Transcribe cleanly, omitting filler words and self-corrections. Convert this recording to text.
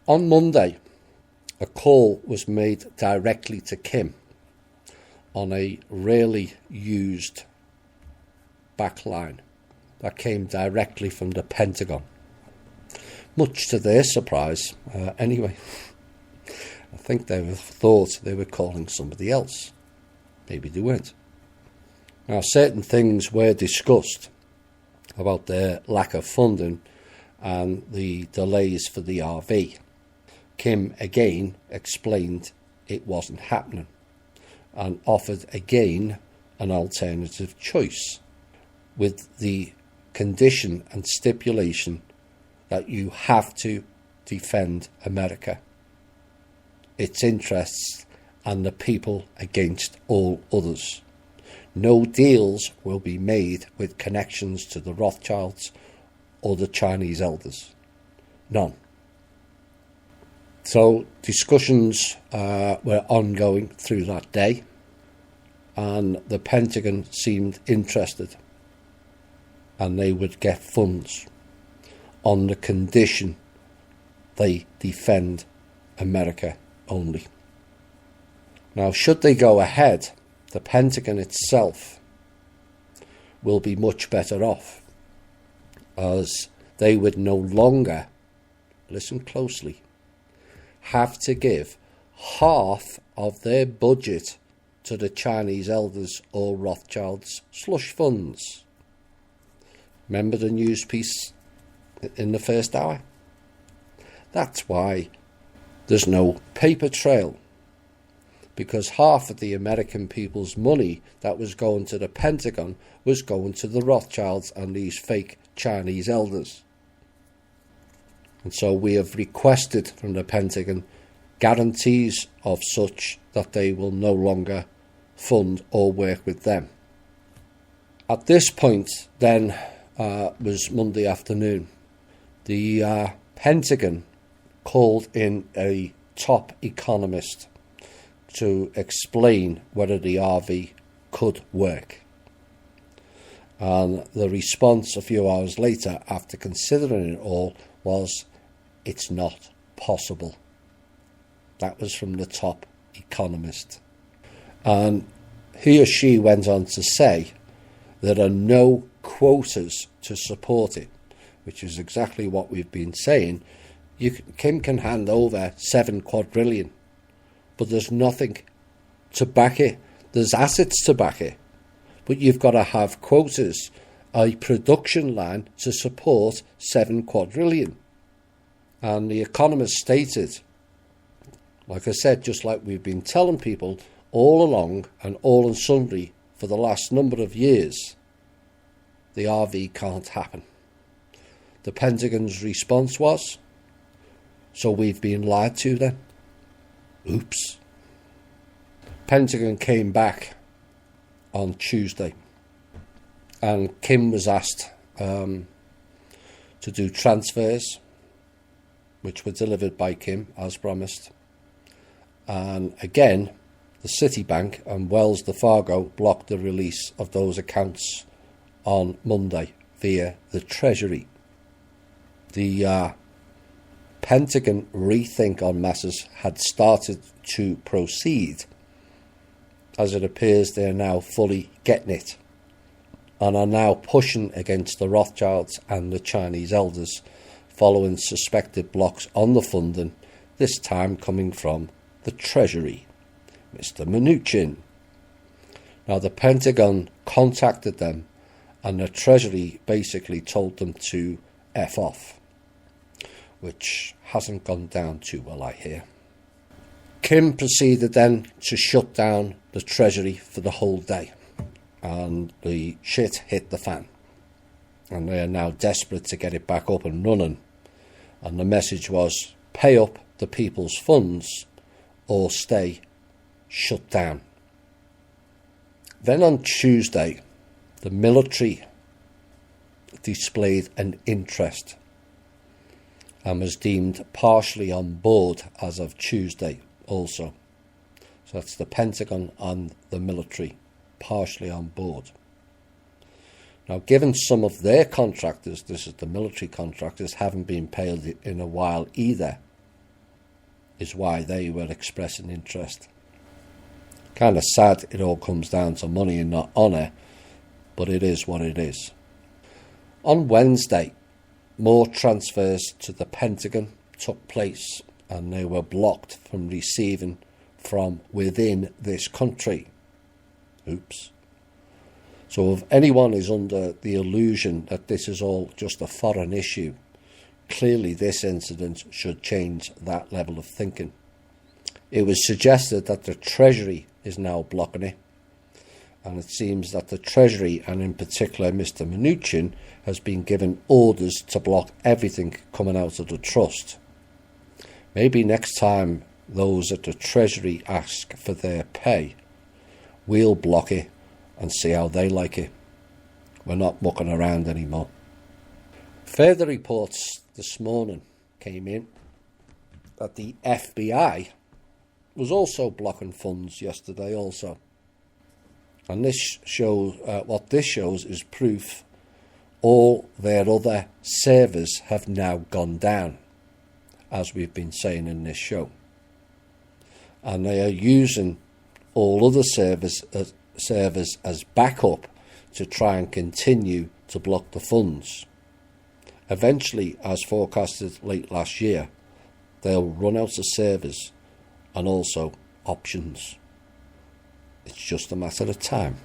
On Monday, a call was made directly to Kim on a rarely used backline that came directly from the Pentagon. Much to their surprise, anyway. I think they thought they were calling somebody else. Maybe they weren't. Now, certain things were discussed about their lack of funding and the delays for the RV. Kim again explained it wasn't happening and offered again an alternative choice with the condition and stipulation that you have to defend America, its interests, and the people against all others. No deals will be made with connections to the Rothschilds or the Chinese elders. None. So discussions were ongoing through that day, and the Pentagon seemed interested, and they would get funds on the condition they defend America only. Now, should they go ahead, the Pentagon itself will be much better off, as they would no longer, listen closely, have to give half of their budget to the Chinese elders or Rothschilds slush funds. Remember the news piece in the first hour? That's why there's no paper trail, because half of the American people's money that was going to the Pentagon was going to the Rothschilds and these fake Chinese elders. And so we have requested from the Pentagon guarantees of such that they will no longer fund or work with them. At this point then was Monday afternoon. The Pentagon called in a top economist to explain whether the RV could work. And the response a few hours later, after considering it all, was, it's not possible. That was from the top economist. And he or she went on to say there are no quotas to support it, which is exactly what we've been saying. Kim can hand over 7 quadrillion, but there's nothing to back it. There's assets to back it, but you've got to have quotas, a production line to support 7 quadrillion. And the Economist stated, like I said, just like we've been telling people all along and all and sundry for the last number of years, the RV can't happen. The Pentagon's response was, so we've been lied to then? Oops. Pentagon came back on Tuesday, and Kim was asked to do transfers, which were delivered by Kim as promised. And again, the Citibank and Wells Fargo blocked the release of those accounts on Monday via the Treasury. The Pentagon rethink on matters had started to proceed, as it appears they are now fully getting it and are now pushing against the Rothschilds and the Chinese elders following suspected blocks on the funding, this time coming from the Treasury, Mr. Mnuchin. Now, the Pentagon contacted them and the Treasury basically told them to F off, which hasn't gone down too well, I hear. Kim proceeded then to shut down the Treasury for the whole day, and the shit hit the fan. And they are now desperate to get it back up and running. And the message was, pay up the people's funds or stay shut down. Then on Tuesday, the military displayed an interest and was deemed partially on board as of Tuesday also. So that's the Pentagon and the military partially on board. Now, given some of their contractors, this is the military contractors, haven't been paid in a while either, is why they were expressing interest. Kind of sad it all comes down to money and not honour, but it is what it is. On Wednesday, more transfers to the Pentagon took place and they were blocked from receiving from within this country. Oops. So if anyone is under the illusion that this is all just a foreign issue, clearly this incident should change that level of thinking. It was suggested that the Treasury is now blocking it, and it seems that the Treasury, and in particular Mr. Mnuchin, has been given orders to block everything coming out of the trust. Maybe next time those at the Treasury ask for their pay, we'll block it and see how they like it. We're not mucking around anymore. Further reports this morning came in that the FBI was also blocking funds yesterday also. And this shows, what this shows is proof all their other servers have now gone down, as we've been saying in this show. And they are using all other servers as backup to try and continue to block the funds. Eventually, as forecasted late last year, they'll run out of servers and also options. It's just a matter of time.